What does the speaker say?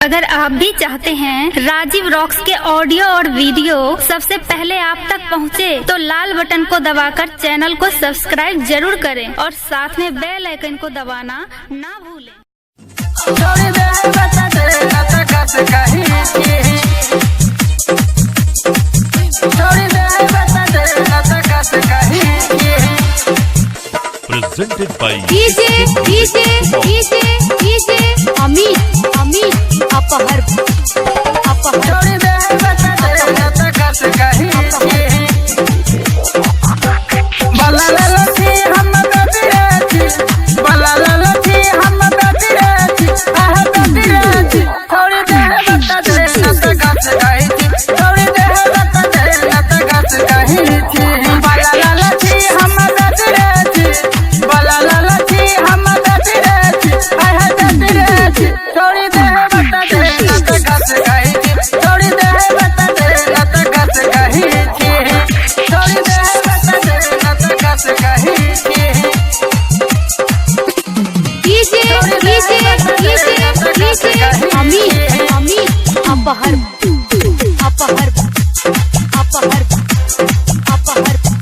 अगर आप भी चाहते हैं राजीव रॉक्स के ऑडियो और वीडियो सबसे पहले आप तक पहुंचे, तो लाल बटन को दबाकर चैनल को सब्सक्राइब जरूर करें और साथ में बेल आइकन को दबाना ना भूलें। Presented by DJ Amit Aphar Amit Aphar Aphar